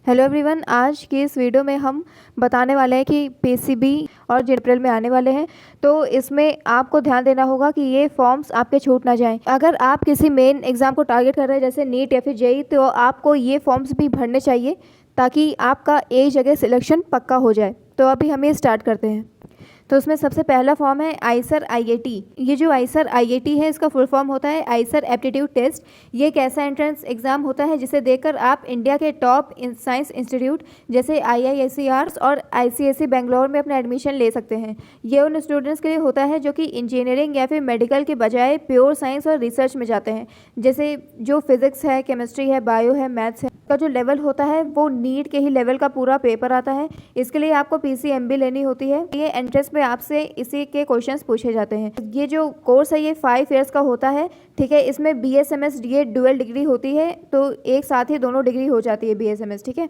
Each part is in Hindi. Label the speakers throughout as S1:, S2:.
S1: हेलो एवरीवन, आज की इस वीडियो में हम बताने वाले हैं कि पीसीबी और जो अप्रैल में आने वाले हैं, तो इसमें आपको ध्यान देना होगा कि ये फॉर्म्स आपके छूट ना जाएं। अगर आप किसी मेन एग्ज़ाम को टारगेट कर रहे हैं जैसे नीट या फिर जेई, तो आपको ये फॉर्म्स भी भरने चाहिए ताकि आपका एक जगह सिलेक्शन पक्का हो जाए। तो अभी हम ये स्टार्ट करते हैं। तो उसमें सबसे पहला फॉर्म है आईसर आईएटी। ये जो आईसर आईएटी है, इसका फुल फॉर्म होता है आईसर एप्टीट्यूड टेस्ट। ये एक ऐसा एंट्रेंस एग्जाम होता है जिसे देकर आप इंडिया के टॉप साइंस इंस्टीट्यूट जैसे आईआईएसईआर और आईसीएसई बेंगलोर में अपना एडमिशन ले सकते हैं। ये उन स्टूडेंट्स के लिए होता है जो कि इंजीनियरिंग या फिर मेडिकल के बजाय प्योर साइंस और रिसर्च में जाते हैं, जैसे जो फिजिक्स है, केमिस्ट्री है, बायो है, मैथ्स है। का जो लेवल होता है वो नीट के ही लेवल का पूरा पेपर आता है। इसके लिए आपको पीसीएमबी लेनी होती है। ये एंट्रेंस में आपसे इसी के क्वेश्चंस पूछे जाते हैं। ये जो कोर्स है ये 5 ईयर्स का होता है, ठीक है। इसमें बीएसएमएस डीएड डुअल डिग्री होती है, तो एक साथ ही दोनों डिग्री हो जाती है बीएसएमएस, ठीक है।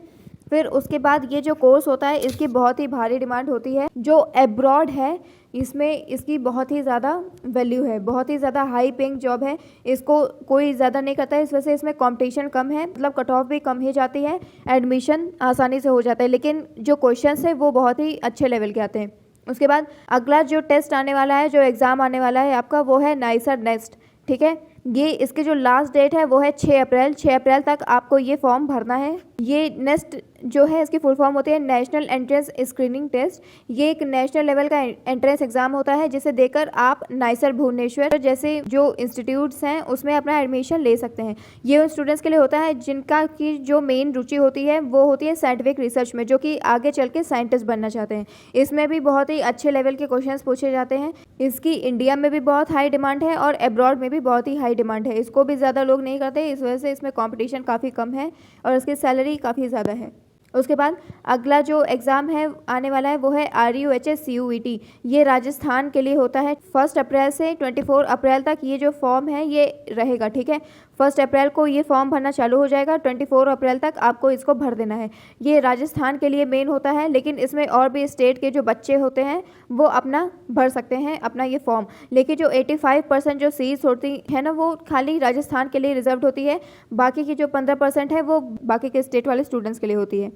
S1: फिर उसके बाद ये जो कोर्स होता है इसकी बहुत ही भारी डिमांड होती है। जो एब्रॉड है इसमें इसकी बहुत ही ज़्यादा वैल्यू है, बहुत ही ज़्यादा हाई पेइंग जॉब है। इसको कोई ज़्यादा नहीं करता है, इस वजह से इसमें कंपटीशन कम है, मतलब कट ऑफ भी कम ही जाती है, एडमिशन आसानी से हो जाता है। लेकिन जो क्वेश्चंस है वो बहुत ही अच्छे लेवल के आते हैं। उसके बाद अगला जो टेस्ट आने वाला है, जो एग्ज़ाम आने वाला है आपका, वो है नाइसर नेक्स्ट, ठीक है। ये इसकी जो लास्ट डेट है वो है 6 अप्रैल। 6 अप्रैल तक आपको ये फॉर्म भरना है। ये नेक्स्ट जो है इसकी फुल फॉर्म होती है नेशनल एंट्रेंस स्क्रीनिंग टेस्ट। ये एक नेशनल लेवल का एंट्रेंस एग्जाम होता है जिसे देकर आप नाइसर भुवनेश्वर जैसे जो इंस्टीट्यूट्स हैं उसमें अपना एडमिशन ले सकते हैं। ये उन स्टूडेंट्स के लिए होता है जिनका की जो मेन रुचि होती है वो होती है साइंटिफिक रिसर्च में, जो कि आगे चल के साइंटिस्ट बनना चाहते हैं। इसमें भी बहुत ही अच्छे लेवल के क्वेश्चन पूछे जाते हैं। इसकी इंडिया में भी बहुत हाई डिमांड है और एब्रॉड में भी बहुत ही हाई डिमांड है। इसको भी ज़्यादा लोग नहीं करते, इस वजह से इसमें कॉम्पिटिशन काफ़ी कम है और इसकी सैलरी काफ़ी ज़्यादा है। उसके बाद अगला जो एग्ज़ाम है आने वाला है वो है RUHS CUET। ये राजस्थान के लिए होता है। 1 अप्रैल से 24 अप्रैल तक ये जो फॉर्म है ये रहेगा, ठीक है। 1 अप्रैल को ये फॉर्म भरना चालू हो जाएगा, 24 अप्रैल तक आपको इसको भर देना है। ये राजस्थान के लिए मेन होता है, लेकिन इसमें और भी स्टेट के जो बच्चे होते हैं वो अपना भर सकते हैं अपना ये फॉर्म। लेकिन जो 85% जो सीट्स होती है ना वो खाली राजस्थान के लिए रिजर्व होती है। बाकी की जो 15% है वो बाकी के स्टेट वाले स्टूडेंट्स के लिए होती है।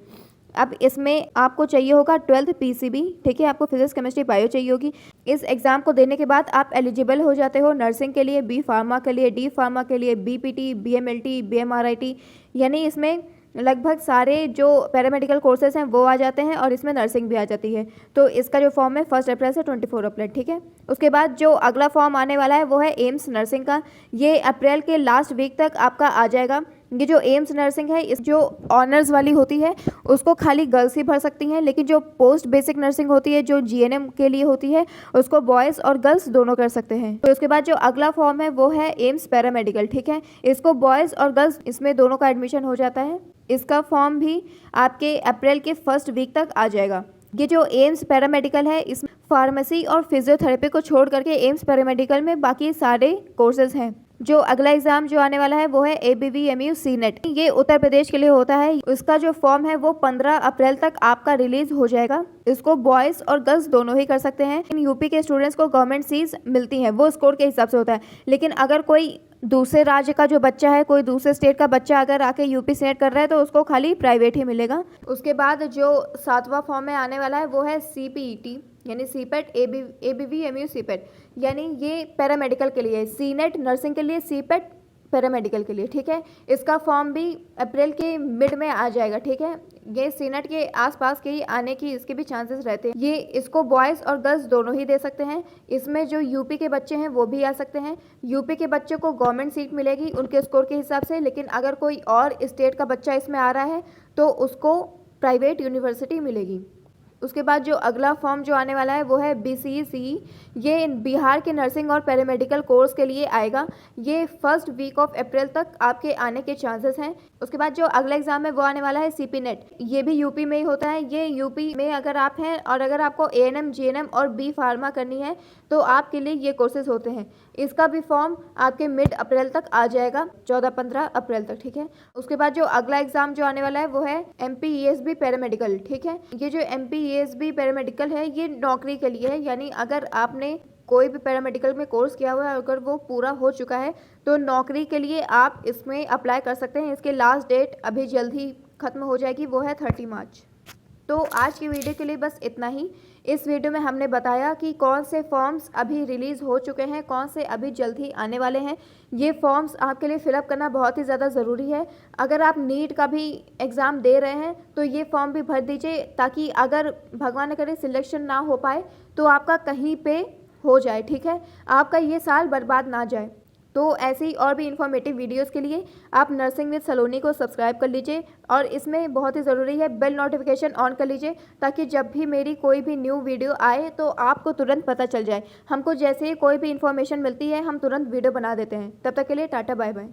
S1: अब इसमें आपको चाहिए होगा 12th पीसीबी, ठीक है। आपको फिजिक्स, केमिस्ट्री, बायो चाहिए होगी। इस एग्ज़ाम को देने के बाद आप एलिजिबल हो जाते हो नर्सिंग के लिए, बी फार्मा के लिए, डी फार्मा के लिए, बीपीटी, बीएमएलटी, बीएमआरआईटी, यानी इसमें लगभग सारे जो पैरामेडिकल कोर्सेज हैं वो आ जाते हैं और इसमें नर्सिंग भी आ जाती है। तो इसका जो फॉर्म है 1 अप्रैल से 24 अप्रैल, ठीक है। उसके बाद जो अगला फॉर्म आने वाला है वो है एम्स नर्सिंग का। ये अप्रैल के लास्ट वीक तक आपका आ जाएगा। ये जो एम्स नर्सिंग है, इस जो ऑनर्स वाली होती है उसको खाली गर्ल्स ही भर सकती हैं, लेकिन जो पोस्ट बेसिक नर्सिंग होती है जो जीएनएम के लिए होती है उसको बॉयज़ और गर्ल्स दोनों कर सकते हैं। तो उसके बाद जो अगला फॉर्म है वो है एम्स पैरामेडिकल, ठीक है। इसको बॉयज़ और गर्ल्स इसमें दोनों का एडमिशन हो जाता है। इसका फॉर्म भी आपके अप्रैल के 1st वीक तक आ जाएगा। ये जो एम्स पैरामेडिकल है इस फार्मेसी और फिजियोथेरेपी को छोड़ करके एम्स पैरामेडिकल में बाकी सारे कोर्सेज हैं। जो अगला एग्जाम जो आने वाला है वो है ABVMU CNET। ये उत्तर प्रदेश के लिए होता है। उसका जो फॉर्म है वो 15 अप्रैल तक आपका रिलीज हो जाएगा। इसको बॉयज़ और गर्ल्स दोनों ही कर सकते हैं। इन यूपी के स्टूडेंट्स को गवर्नमेंट सीट्स मिलती हैं, वो स्कोर के हिसाब से होता है। लेकिन अगर कोई दूसरे राज्य का जो बच्चा है, कोई दूसरे स्टेट का बच्चा अगर आके यूपी सेलेक्ट कर रहा है तो उसको खाली प्राइवेट ही मिलेगा। उसके बाद जो 7वां फॉर्म में आने वाला है वो है CPET, यानी CPET, ABVMU CPET, यानी ये पैरामेडिकल के लिए, CNET नर्सिंग के लिए, CPET पैरामेडिकल के लिए, ठीक है। इसका फॉर्म भी अप्रैल के मिड में आ जाएगा, ठीक है। ये CNET के आसपास के ही आने की इसके भी चांसेस रहते हैं। ये इसको बॉयज़ और गर्ल्स दोनों ही दे सकते हैं। इसमें जो यूपी के बच्चे हैं वो भी आ सकते हैं। यूपी के बच्चों को गवर्नमेंट सीट मिलेगी उनके स्कोर के हिसाब से, लेकिन अगर कोई और स्टेट का बच्चा इसमें आ रहा है तो उसको प्राइवेट यूनिवर्सिटी मिलेगी। उसके बाद जो अगला फॉर्म जो आने वाला है वो है BCE। ये बिहार के नर्सिंग और पैरामेडिकल कोर्स के लिए आएगा। ये 1st वीक ऑफ अप्रैल तक आपके आने के चांसेस हैं। उसके बाद जो अगला एग्जाम है वो आने वाला है CPNET। ये भी यूपी में ही होता है। ये यूपी में अगर आप हैं और अगर आपको ANM, GNM और बी फार्मा करनी है तो आपके लिए ये कोर्सेज होते हैं। इसका भी फॉर्म आपके मिड अप्रैल तक आ जाएगा, 14-15 अप्रैल तक, ठीक है। उसके बाद जो अगला एग्जाम जो आने वाला है वो है MPESB पैरामेडिकल, ठीक है। ये जो MPESB पैरामेडिकल है ये नौकरी के लिए है, यानी अगर आपने कोई भी पैरामेडिकल में कोर्स किया हुआ है, अगर वो पूरा हो चुका है तो नौकरी के लिए आप इसमें अप्लाई कर सकते हैं। इसके लास्ट डेट अभी जल्द ही ख़त्म हो जाएगी, वो है 30 मार्च। तो आज की वीडियो के लिए बस इतना ही। इस वीडियो में हमने बताया कि कौन से फॉर्म्स अभी रिलीज़ हो चुके हैं, कौन से अभी जल्द ही आने वाले हैं। ये फॉर्म्स आपके लिए फिलअप करना बहुत ही ज़्यादा ज़रूरी है। अगर आप नीट का भी एग्ज़ाम दे रहे हैं तो ये फॉर्म भी भर दीजिए, ताकि अगर भगवान न करे सिलेक्शन ना हो पाए तो आपका कहीं पे हो जाए, ठीक है, आपका ये साल बर्बाद ना जाए। तो ऐसी और भी इन्फॉर्मेटिव वीडियोस के लिए आप नर्सिंग विद सलोनी को सब्सक्राइब कर लीजिए, और इसमें बहुत ही ज़रूरी है बेल नोटिफिकेशन ऑन कर लीजिए, ताकि जब भी मेरी कोई भी न्यू वीडियो आए तो आपको तुरंत पता चल जाए। हमको जैसे ही कोई भी इन्फॉर्मेशन मिलती है हम तुरंत वीडियो बना देते हैं। तब तक के लिए टाटा बाय बाय।